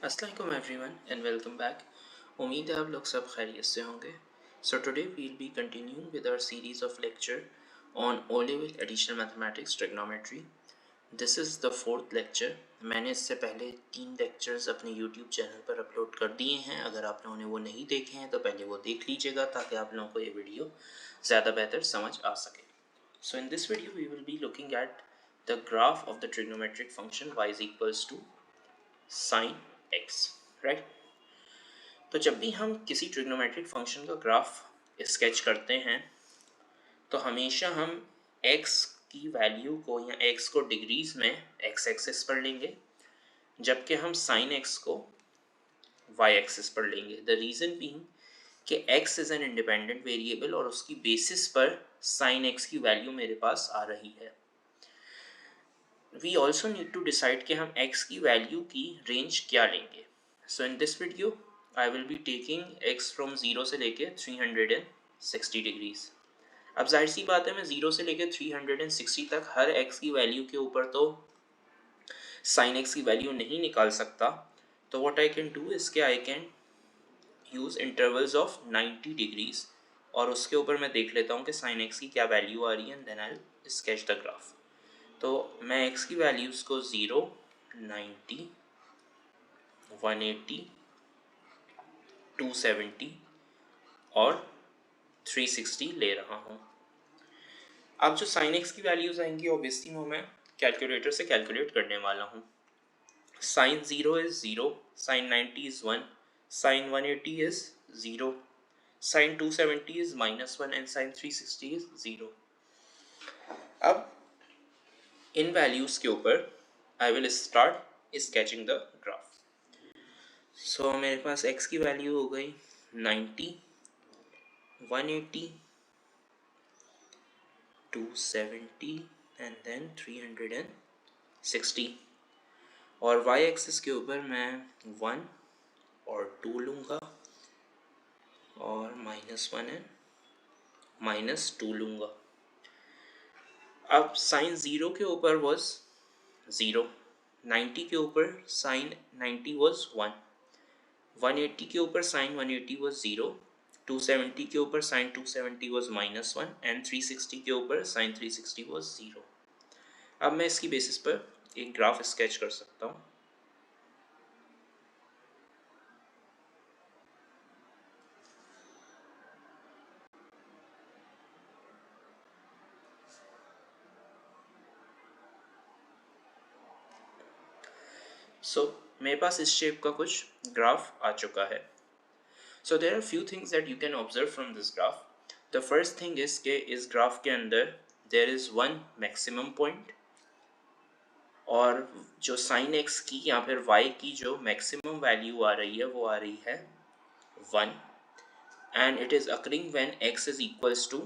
अस्सलाम everyone and welcome back. उम्मीद है आप लोग सब खैरियत से होंगे। So today we will be continuing with our series of lecture on O level additional mathematics trigonometry. This is the fourth lecture. मैंने इससे पहले 3 लेक्चर्स अपने यूट्यूब चैनल पर अपलोड कर दिए हैं। अगर आप लोगों ने वो नहीं देखे हैं तो पहले वो देख लीजिएगा ताकि आप लोगों को ये वीडियो ज़्यादा बेहतर समझ आ सके। So in this video we will be looking at the graph of the trigonometric function y is equals to sin x, right? तो जब भी हम किसी ट्रिग्नोमेट्रिक फंक्शन का ग्राफ स्केच करते हैं तो हमेशा हम x की वैल्यू को या x को डिग्रीज में x एक्सिस पर लेंगे, जबकि हम sin x को y एक्सिस पर लेंगे। द रीज़न बीइंग कि x is an independent variable और उसकी बेसिस पर sin x की वैल्यू मेरे पास आ रही है। We also need to decide कि हम x की वैल्यू की रेंज क्या लेंगे। So in this video I will be taking x from 0 से लेके 360 डिग्रीज। अब जाहिर सी बात है मैं 0 से लेके 360 तक हर x की वैल्यू के ऊपर तो sin x की वैल्यू नहीं निकाल सकता। तो what I can do is के I can use intervals of 90 degrees और उसके ऊपर मैं देख लेता हूँ कि sin x की क्या वैल्यू आ रही है and then I sketch the graph. तो मैं x की वैल्यूज़ को 0, 90, 180, 270 और 360 ले रहा हूँ। अब जो sin x की वैल्यूज़ आएंगी ऑब्वियसली वो मैं कैलकुलेटर से कैलकुलेट करने वाला हूँ। sin 0 is 0, sin 90 is 1, sin 180 is 0, sin 270 is -1 and sin 360 is 0। अब इन वैल्यूज़ के ऊपर I will start sketching the graph. So मेरे पास x की वैल्यू हो गई 90, 180, 270 एंड देन 360 और y एक्सिस के ऊपर मैं 1 और 2 लूँगा और -1 एंड -2 लूँगा। अब साइन 0 के ऊपर वॉज 0, 90 के ऊपर साइन 90 वॉज 1, 180 के ऊपर साइन 180 वॉज 0, 270 के ऊपर साइन 270 वॉज -1 एंड 360 के ऊपर साइन 360 वॉज 0। अब मैं इसकी बेसिस पर एक ग्राफ स्केच कर सकता हूँ। मेरे पास इस शेप का कुछ ग्राफ आ चुका है। So there are few things that you can observe from this graph. The first thing is कि इस ग्राफ के अंदर there is one maximum point और जो sin x की या फिर y की जो maximum value आ रही है वो आ रही है 1 and it is occurring when x is equals to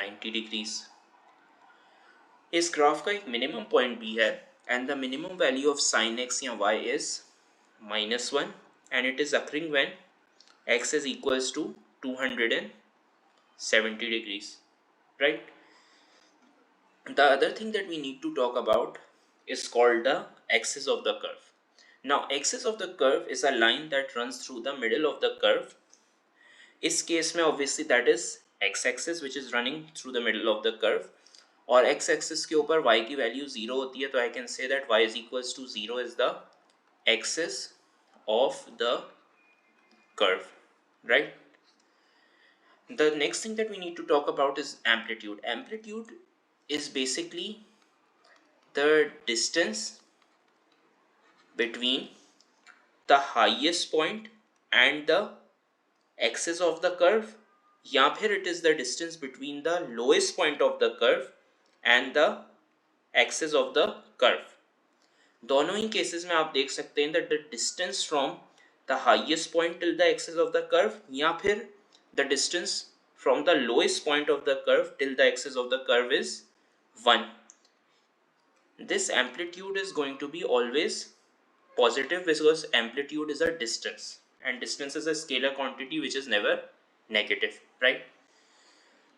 90 degrees। इस ग्राफ का एक मिनिमम पॉइंट भी है and the minimum value of sin x या y is -1 and it is occurring when x is equals to 270 degrees, right? The other thing that we need to talk about is called the axis of the curve. Now axis of the curve is a line that runs through the middle of the curve. इस case में obviously that is x axis which is running through the middle of the curve और x axis के ऊपर y की value 0 होती है तो I can say that y is equals to 0 is the axis of the curve, right? The next thing that we need to talk about is amplitude. Amplitude is basically the distance between the highest point and the axis of the curve या फिर it is the distance between the lowest point of the curve and the axis of the curve। दोनों ही cases में आप देख सकते हैं that the distance from the highest point till the axis of the curve या फिर the distance from the lowest point of the curve till the axis of the curve is 1। This amplitude is going to be always positive because amplitude is a distance and distance is a scalar quantity which is never negative, right?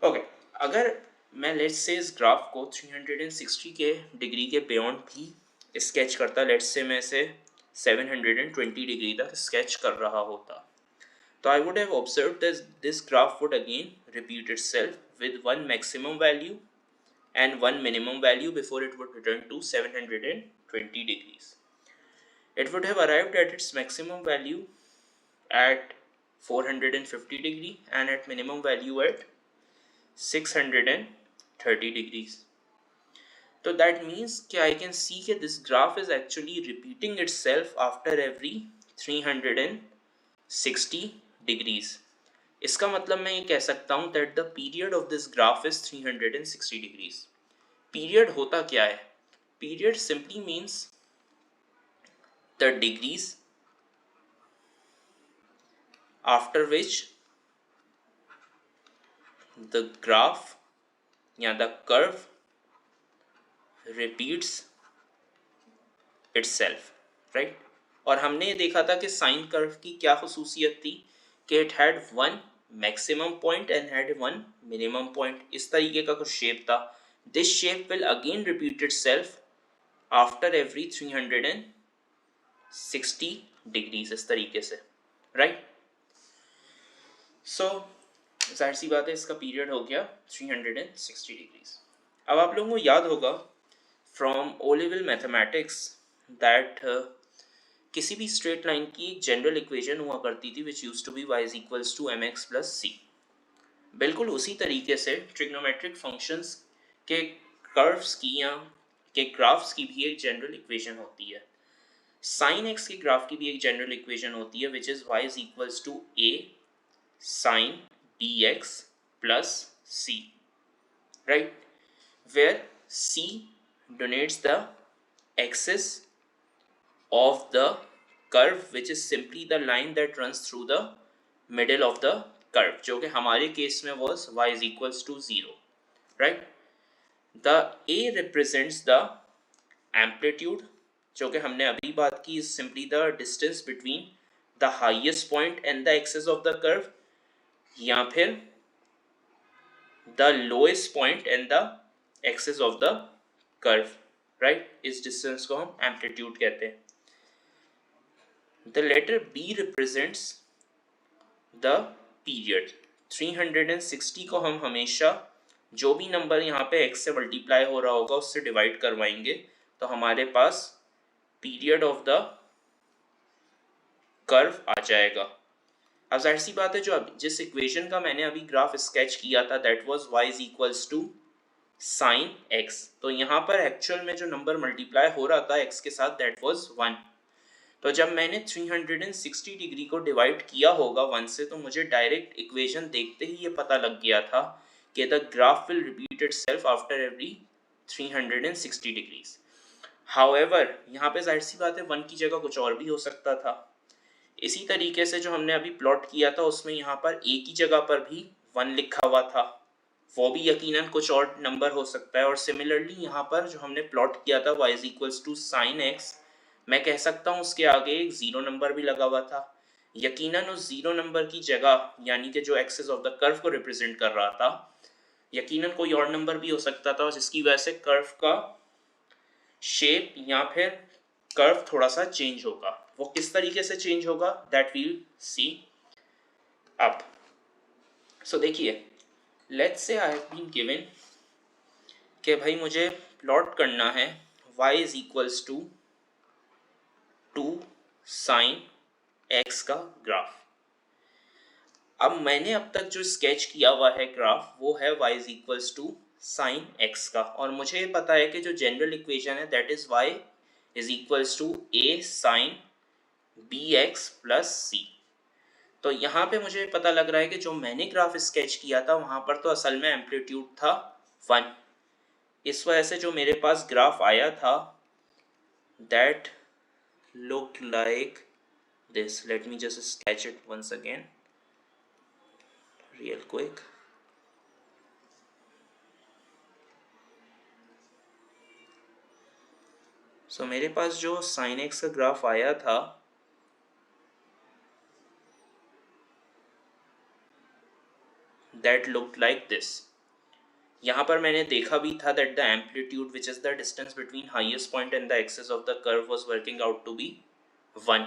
Okay, अगर मैं let's say इस graph को 360 के degree के beyond भी sketch करता, let's say मैं इसे 720 डिग्री तक स्केच कर रहा होता. तो I would have observed that this graph would again repeat itself with one maximum value and one minimum value before it would return to 720 degrees. It would have arrived at its maximum value at 450 degree and at minimum value at 630 degrees. So that means that I can see that this graph is actually repeating itself after every 360 degrees. इसका मतलब मैं ये कह सकता हूँ that the period of this graph is 360 degrees. Period होता क्या है? Period simply means the degrees after which the graph या the curve repeats itself, right? और हमने ये देखा था कि साइन कर्व की क्या खसूसियत थी कि it had one maximum point and had one minimum point. इस तरीके का कुछ शेप था. This shape will again repeat itself after every 360 degrees, इस तरीके से, राइट? सो जाहिर सी बात है इसका पीरियड हो गया 360 डिग्रीज. अब आप लोगों को याद होगा from O level mathematics that किसी भी स्ट्रेट लाइन की एक जनरल इक्वेशन हुआ करती थी which used to be y equals to mx plus c. बिल्कुल उसी तरीके से ट्रिग्नोमेट्रिक फंक्शंस के कर्व्स की या के ग्राफ्स की भी एक जनरल इक्वेशन होती है. साइन एक्स के ग्राफ की भी एक जनरल इक्वेशन होती है which is y equals to a sin bx plus c, right, where c denotes the axis of the curve which is simply the line that runs through the middle of the curve, जो कि हमारे case में was y is equals to 0, right? The a represents the amplitude, जो कि हमने अभी बात की, is simply the distance between the highest point and the axis of the curve, या फिर the lowest point and the axis of the curve, right? इस distance को हम amplitude कहते हैं. The letter B represents the period. 360 को हम हमेशा जो भी नंबर यहाँ पे x से मल्टीप्लाई हो रहा होगा उससे डिवाइड करवाएंगे तो हमारे पास पीरियड ऑफ द कर्व आ जाएगा. अब जाहिर सी बात है जो जिस इक्वेशन का मैंने अभी ग्राफ स्केच किया था that was y is equals to sine x, तो यहाँ पर एक्चुअल में जो नंबर मल्टीप्लाई हो रहा था x के साथ दैट वाज 1. तो जब मैंने 360 डिग्री को डिवाइड किया होगा 1 से तो मुझे डायरेक्ट इक्वेशन देखते ही ये पता लग गया था कि the graph will repeat itself after every 360 degrees. However यहाँ पे जाहिर सी बात है 1 की जगह कुछ और भी हो सकता था. इसी तरीके से जो हमने अभी प्लॉट किया था उसमें यहाँ पर a की जगह पर भी 1 लिखा हुआ था, वो भी यकीनन कुछ और नंबर हो सकता है. और सिमिलरली यहाँ पर जो हमने प्लॉट किया था y is equals to sine x, मैं कह सकता हूँ उसके आगे एक 0 नंबर भी लगा हुआ था. यकीनन उस 0 नंबर की जगह यानी कि जो एक्सिस ऑफ द कर्व को रिप्रेजेंट कर रहा था यकीनन कोई और नंबर भी हो सकता था जिसकी वजह से कर्व का शेप या फिर कर्व थोड़ा सा चेंज होगा. वो किस तरीके से चेंज होगा दैट वील सी अब. सो देखिए, let's say I have been given कि भाई मुझे प्लॉट करना है y is equals to 2 sine x का ग्राफ. अब मैंने अब तक जो स्केच किया हुआ है ग्राफ वो है y is equals to sine x का, और मुझे पता है कि जो जनरल इक्वेशन है that is y is equals to a sine bx plus c. तो यहाँ पे मुझे पता लग रहा है कि जो मैंने ग्राफ स्केच किया था वहाँ पर तो असल में एम्पलीट्यूड था 1. इस वजह से जो मेरे पास ग्राफ आया था that looked like this. Let me just sketch it once again real quick. So मेरे पास जो sin x का ग्राफ आया था that looked like this. यहाँ पर मैंने देखा भी था that the amplitude which is the distance between highest point and the axis of the curve was working out to be 1।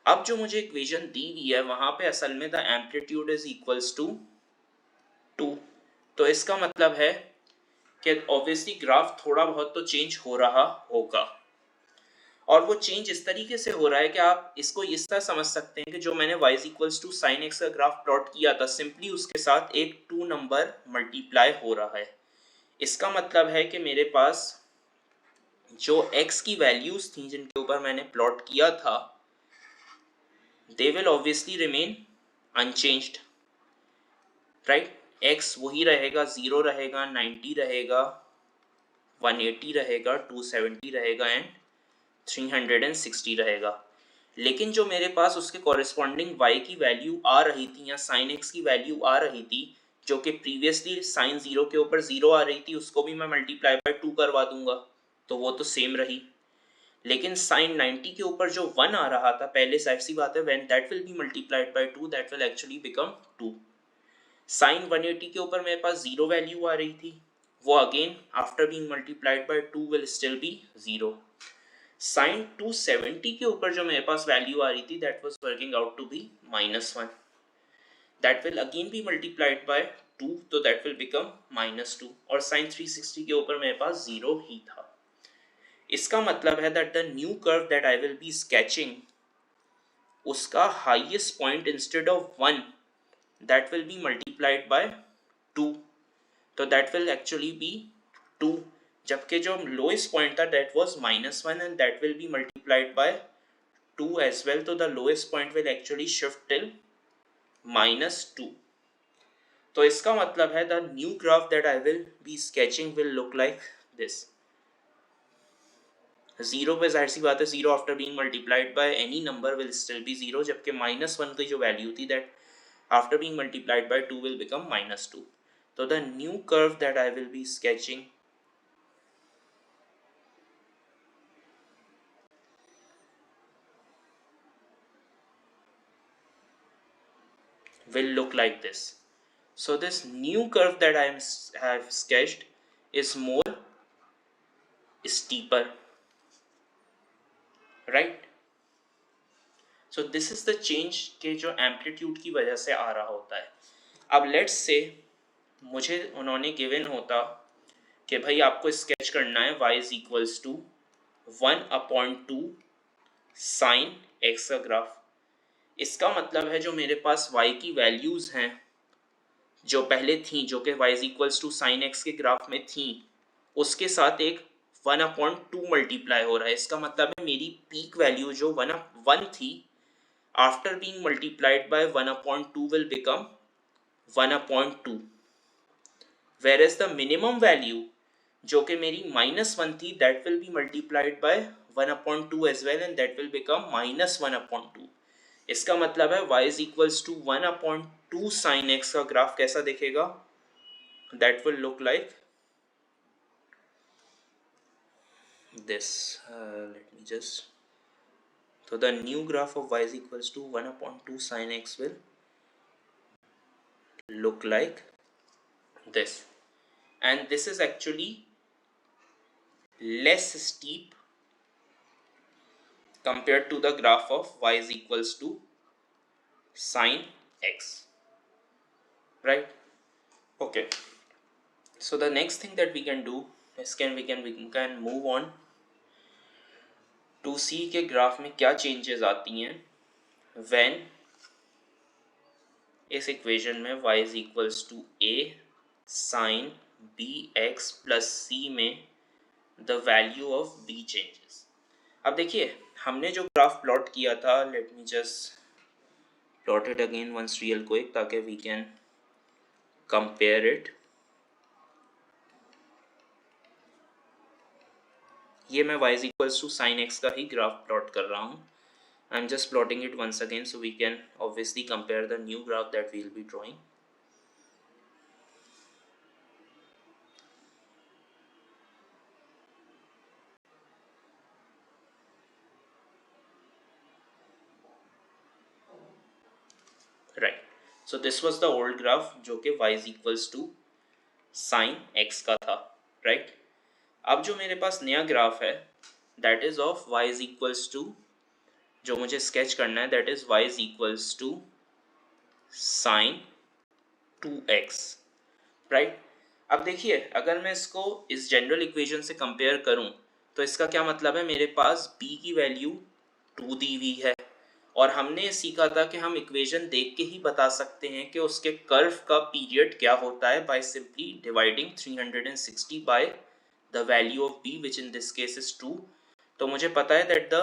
अब जो मुझे इक्वेशन दी हुई है वहां पे असल में the amplitude is equals to 2। तो इसका मतलब है कि ऑब्वियसली ग्राफ थोड़ा बहुत तो चेंज हो रहा होगा, और वो चेंज इस तरीके से हो रहा है कि आप इसको इस तरह समझ सकते हैं कि जो मैंने y equals to sine x का ग्राफ प्लॉट किया था, सिंपली उसके साथ एक 2 नंबर मल्टीप्लाई हो रहा है। इसका मतलब है कि मेरे पास जो x की वैल्यूज थी जिनके ऊपर मैंने प्लॉट किया था, they will obviously remain unchanged, right. x वही रहेगा, 0 रहेगा, 90 रहेगा, 180 रहेगा, 270 रहेगा एंड 360 रहेगा। लेकिन जो मेरे पास उसके कॉरेस्पॉन्डिंग y की वैल्यू आ रही थी या साइन x की वैल्यू आ रही थी, जो कि प्रीवियसली साइन 0 के ऊपर 0 आ रही थी, उसको भी मैं मल्टीप्लाई बाय 2 करवा दूंगा, तो वो तो सेम रही। लेकिन साइन 90 के ऊपर जो 1 आ रहा था, पहले साइड सी बात है, when that will be multiplied by 2 that will actually become 2। Sine 180 के ऊपर मेरे पास 0 वैल्यू आ रही थी, वो again after being multiplied by 2 will still be 0। Sine 270 के ऊपर जो मेरे पास वैल्यू आ रही थी, that was working out to be -1, that will again be multiplied by 2, तो दैट विल बिकम -2। और साइन 360 के ऊपर मेरे पास 0 ही था। इसका मतलब है that the new curve that I will be sketching, उसका highest point instead of 1 that will be multiplied by 2, तो दैट विल एक्चुअली बी 2, जबकि जो लोएस्ट पॉइंट था that was -1 and that will be multiplied by 2 as well, तो the lowest point will actually shift till -2। तो इसका मतलब है the new graph that I will be sketching will look like this। 0 पे जाहिर सी बात है 0 after being multiplied by any number will still be 0, जबकि -1 की जो वैल्यू थी that after being multiplied by 2 will become -2। तो the new curve that I will be sketching will look like this। So this new curve that I have sketched is more steeper, right? So this is the change के जो amplitude की वजह से आ रहा होता है। अब लेट्स से मुझे उन्होंने गिवन होता कि भाई आपको स्केच करना है y is equals to 1/2 sine x का ग्राफ। इसका मतलब है जो मेरे पास y की वैल्यूज हैं जो पहले थी, जो कि y is equals to sine x के ग्राफ में थी, उसके साथ एक 1/2 मल्टीप्लाई हो रहा है। इसका मतलब है मेरी पीक वैल्यू जो 1 थी, after being multiplied by 1/2 will become 1/2, whereas the minimum value जो कि मेरी -1 थी that will be multiplied by 1/2 as well and that will become -1/2। इसका मतलब है y is equals to 1/2 sin x का ग्राफ कैसा दिखेगा, that will look like this। let me just, so the new graph of y is equals to 1/2 sin x will look like this, and this is actually less steep compared to the graph of y is equals to sin x, right? Okay, so the next thing that we can do is we can move on to see के graph में क्या changes आती हैं when इस equation में y is equals to a sin bx plus c में the value of b changes। अब देखिए हमने जो ग्राफ प्लॉट किया था, let me just plot it again once real quick ताकि we can compare it। ये मैं y is equals to sin x का ही ग्राफ प्लॉट कर रहा हूँ। I am just plotting it once again so we can obviously compare the new graph that we will be drawing। Right, so this was the old graph जो कि y is equals to sin x का था, right? अब जो मेरे पास नया graph है that is of y is equals to जो मुझे स्केच करना है that is y is equals to sine 2x, right. अब देखिए अगर मैं इसको इस जनरल इक्वेशन से कंपेयर करूं तो इसका क्या मतलब है, मेरे पास b की वैल्यू 2 दी हुई है और हमने ये सीखा था कि हम इक्वेशन देख के ही बता सकते हैं कि उसके कर्व का पीरियड क्या होता है by simply dividing 360 by the value of b which in this case is 2। तो मुझे पता है that the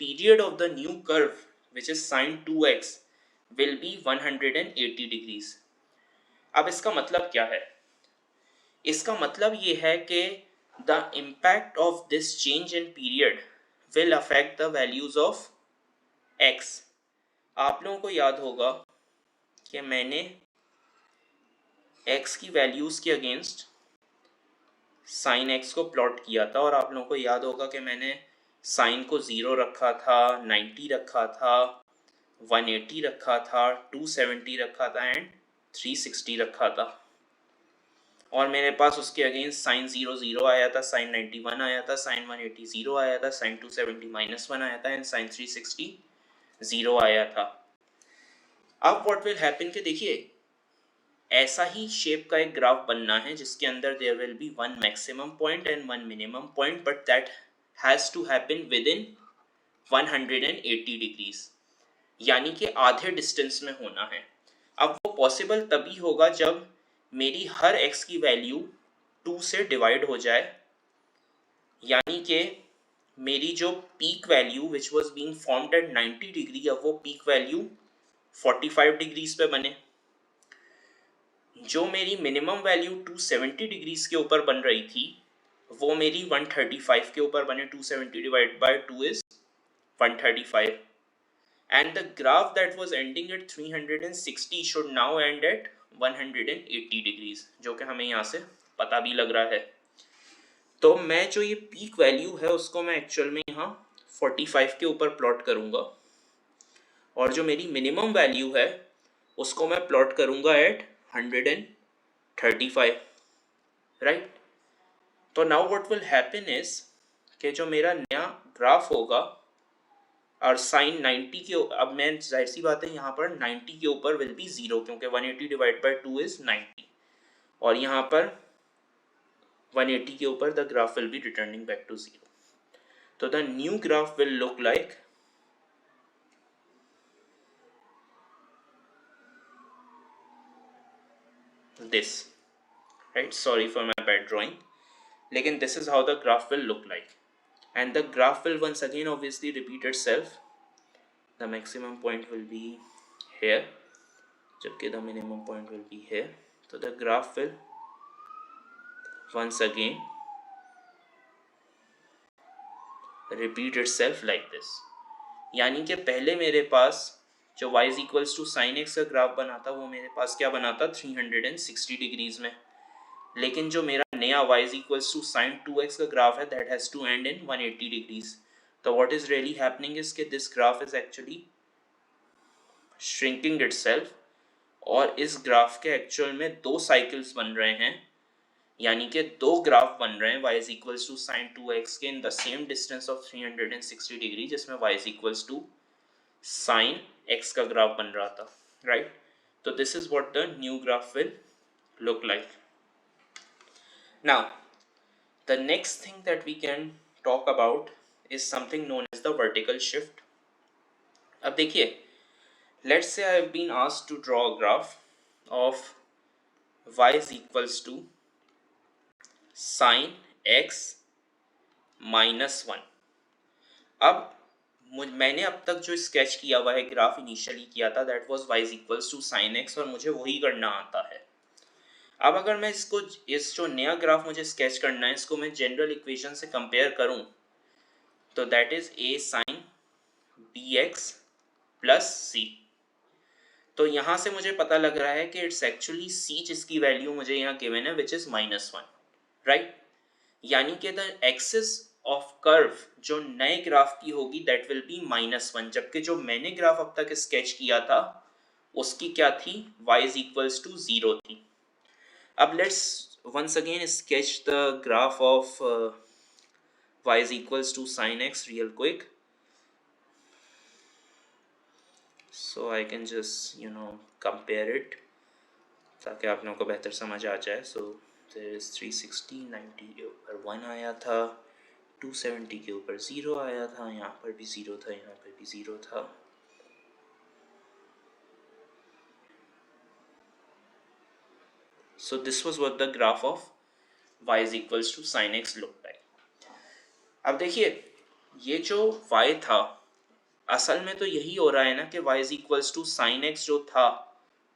period of the new curve which is sin 2x will be 180 degrees. अब इसका मतलब क्या है, इसका मतलब ये है कि the impact of this change in period will affect the values of x। आप लोगों को याद होगा कि मैंने x की वैल्यूज के अगेंस्ट साइन x को प्लॉट किया था और आप लोगों को याद होगा कि मैंने साइन को 0 रखा था, 90 रखा था, 180 रखा था, 270 रखा था एंड 360 रखा था। और मेरे पास उसके अगेंस्ट साइन 0 0 आया था, साइन 91 आया था, साइन 180 0 आया था, साइन 270 -1 आया था एंड साइन 360 0 आया था। अब व्हाट विल हैपन कि देखिए ऐसा ही शेप का एक ग्राफ बनना है जिसके अंदर there will be one maximum point and one minimum point, but that has to happen within 180 degrees, यानी कि आधे डिस्टेंस में होना है। अब वो पॉसिबल तभी होगा जब मेरी हर x की वैल्यू 2 से डिवाइड हो जाए, यानी कि मेरी जो peak value which was being formed at 90 degree अब वो पीक वैल्यू 45 डिग्रीज पे बने। जो मेरी मिनिमम वैल्यू 270 डिग्रीज के ऊपर बन रही थी वो मेरी 135 के ऊपर बने। 270 divide by 2 is 135 and the graph that was ending at 360 should now end at 180 degrees, जो कि हमें यहाँ से पता भी लग रहा है। तो मैं जो ये पीक वैल्यू है उसको मैं एक्चुअल में यहाँ 45 के ऊपर प्लॉट करूँगा और जो मेरी मिनिमम वैल्यू है उसको मैं प्लॉट करूँगा एट 135, राइट। तो now what will happen is कि जो मेरा नया ग्राफ होगा और साइन 90 के, अब मैं जाहिर सी बात है यहाँ पर 90 के ऊपर विल बी 0 क्योंकि 180 डिवाइड बाय 2 इज 90 और यहाँ पर 180 के ऊपर the graph will be returning back to 0। तो the new graph will look like this, right? Sorry for my bad drawing, लेकिन this is how the graph will look like and the graph will once again obviously repeat itself. The maximum point will be here जबकि the minimum point will be here. So the graph will once again repeat itself like this, यानी कि पहले मेरे पास जो y is equals to sin x का graph बना था वो मेरे पास क्या बना था 360 डिग्रीज में, लेकिन जो मेरा नया y is equals to sin 2x का ग्राफ है that has to end in 180 degrees. तो what is really happening is कि this graph is actually shrinking itself और इस ग्राफ के एक्चुअल में दो साइकिल्स बन रहे हैं, यानी कि दो ग्राफ बन रहे हैं y is equals to sin 2x के in the same distance of 360 degree जिसमें y is equals to sin x का ग्राफ बन रहा था, राइट। तो this is what the new graph will look like. Now, the next thing that we can talk about is something known as the vertical shift. अब देखिए, let's say I have been asked to draw a graph of y is equals to sin x minus 1. अब मैंने अब तक जो sketch किया हुआ है ग्राफ इनिशियली किया था that was y is equals to sin x और मुझे वही करना आता है। अब अगर मैं इसको इस जो नया ग्राफ मुझे स्केच करना है इसको मैं जनरल इक्वेशन से कंपेयर करूं तो that is a sin bx plus c। तो यहाँ से मुझे पता लग रहा है कि इट्स एक्चुअली c जिसकी वैल्यू मुझे यहाँ गिवन है विच इज -1, राइट। यानी कि द एक्सिस ऑफ कर्व जो नए ग्राफ की होगी दैट विल बी -1, जबकि जो मैंने ग्राफ अब तक स्केच किया था उसकी क्या थी, y is equals to 0 थी। अब let's once again sketch the graph of y is equals to sin x real quick. so I can just compare it ताकि आप लोगों को बेहतर समझ आ जाए. So there is 360, 90 के ऊपर 1 आया था, 270 के ऊपर 0 आया था, यहाँ पर भी 0 था, यहाँ पर भी 0 था. So this was what the graph of y is equals to sin x looked like. अब देखिए ये जो y था असल में तो यही हो रहा है ना कि y is equals to sin x जो था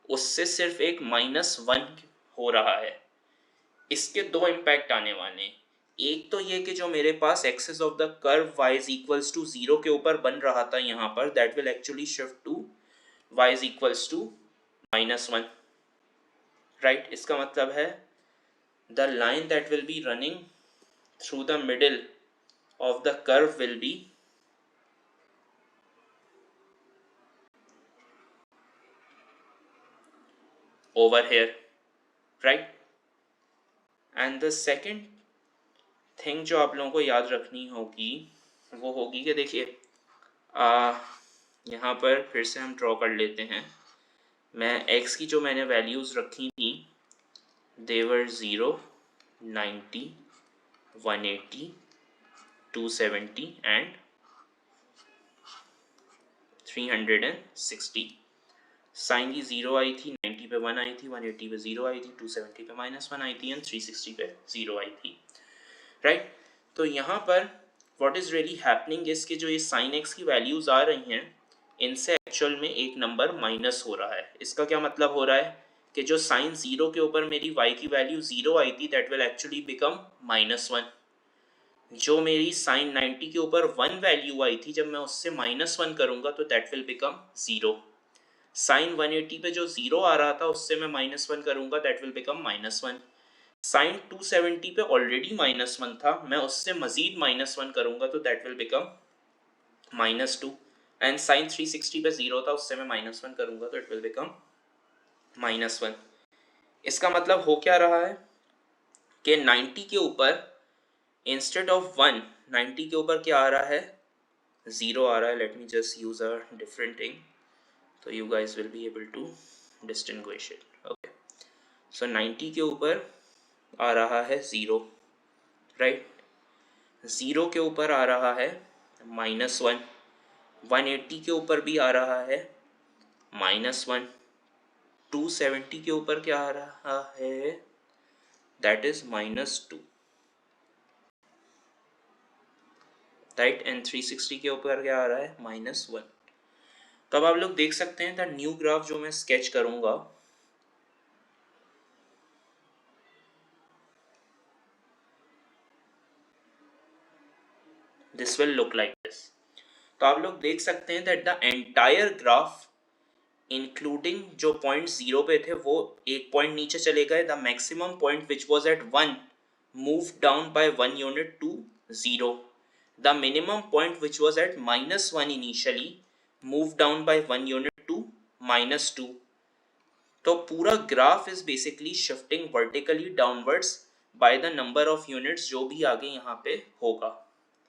उससे सिर्फ एक -1 हो रहा है. इसके दो इम्पैक्ट आने वाले हैं. एक तो ये कि जो मेरे पास axis of the curve y is equals to 0 के ऊपर बन रहा था यहाँ पर, that will actually shift to y is equals to -1. Right, इसका मतलब है the line that will be running through the middle of the curve will be over here, right? And the second thing जो आप लोगों को याद रखनी होगी वो होगी कि देखिए यहाँ पर फिर से हम ड्रॉ कर लेते हैं. मैं x की जो मैंने वैल्यूज़ रखी थी they were 0, 90, 180, 270 and 360. साइन की 0 आई थी, 90 पे 1 आई थी, 180 पे 0 आई थी, 270 पे -1 आई थी एंड 360 पे 0 आई थी. राइट, तो यहाँ पर what is really happening is कि जो ये साइन एक्स की वैल्यूज़ आ रही हैं इनसे एक्चुअल में एक नंबर माइनस हो रहा है. इसका क्या मतलब हो रहा है कि जो साइन 0 के ऊपर मेरी y की वैल्यू 0 आई थी दैट विल एक्चुअली बिकम -1. जो मेरी साइन 90 के ऊपर 1 वैल्यू आई थी जब मैं उससे -1 करूँगा तो दैट विल बिकम 0. साइन 180 पे जो 0 आ रहा था उससे मैं -1 करूँगा दैट विल बिकम -1. साइन 270 पे ऑलरेडी -1 था, मैं उससे मज़ीद -1 करूँगा तो that will become -2. And sine 360 पे 0 था, उससे मैं -1 करूँगा तो इट विल बिकम -1. इसका मतलब हो क्या रहा है कि 90 के ऊपर इंस्टेड ऑफ 1, 90 के ऊपर क्या आ रहा है, 0 आ रहा है. Let me just use a different thing so you guys will be able to distinguish it. Okay, so 90 के ऊपर आ रहा है 0, राइट. 0 के ऊपर आ रहा है -1, 180 के ऊपर भी आ रहा है -1, 270 के ऊपर क्या आ रहा है, दैट इज -2, राइट. एंड 360 के ऊपर क्या आ रहा है, -1. तो अब आप लोग देख सकते हैं द न्यू ग्राफ जो मैं स्केच करूंगा this will look like this. तो आप लोग देख सकते हैं that the entire graph including जो पॉइंट 0 पे थे वो एक पॉइंट नीचे चले गए. The maximum point which was at 1 move down by 1 unit to 0. The minimum point which was at -1 initially move down by 1 unit to -2. तो पूरा graph is basically shifting vertically downwards by the number of units जो भी आगे यहाँ पे होगा,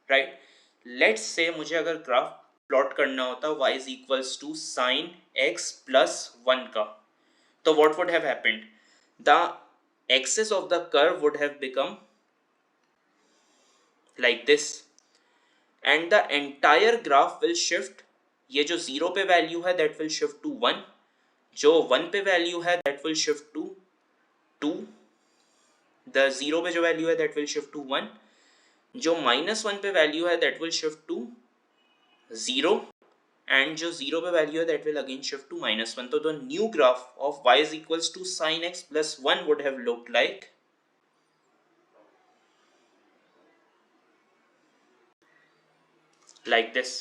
right. Let's say मुझे अगर ग्राफ प्लॉट करना होता y is equals to sin x plus 1 का, तो what would have happened, the axis of the curve would have become like this and the entire graph will shift. ये जो 0 पे value है that will shift to 1, जो 1 पे value है that will shift to 2, the 0 पे जो value है that will shift to 1, जो -1 पे वैल्यू है that will shift to 0 and जो 0 पे वैल्यू है that will again shift to -1. तो the new graph of y is equals to sin x plus 1 would have looked like this.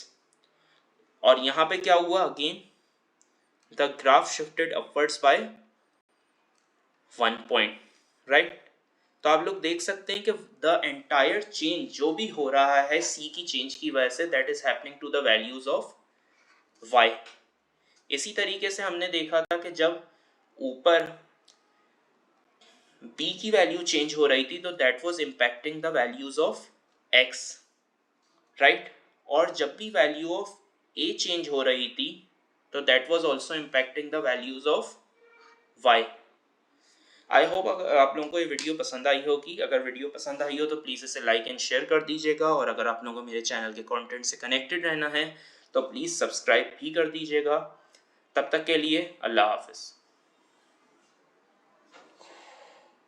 और यहाँ पे क्या हुआ, again the graph shifted upwards by 1 point, right. तो आप लोग देख सकते हैं कि the entire change जो भी हो रहा है c की चेंज की वजह से that is happening to the values of y. इसी तरीके से हमने देखा था कि जब ऊपर b की वैल्यू चेंज हो रही थी तो that was impacting the values of x, right. और जब भी वैल्यू ऑफ a चेंज हो रही थी तो that was also impacting the values of y। I hope आप लोगों को ये वीडियो पसंद आई होगी। अगर वीडियो पसंद आई हो तो प्लीज़ इसे लाइक एंड शेयर कर दीजिएगा, और अगर आप लोगों को मेरे चैनल के कंटेंट से कनेक्टेड रहना है तो प्लीज़ सब्सक्राइब भी कर दीजिएगा। तब तक के लिए अल्लाह हाफिज़।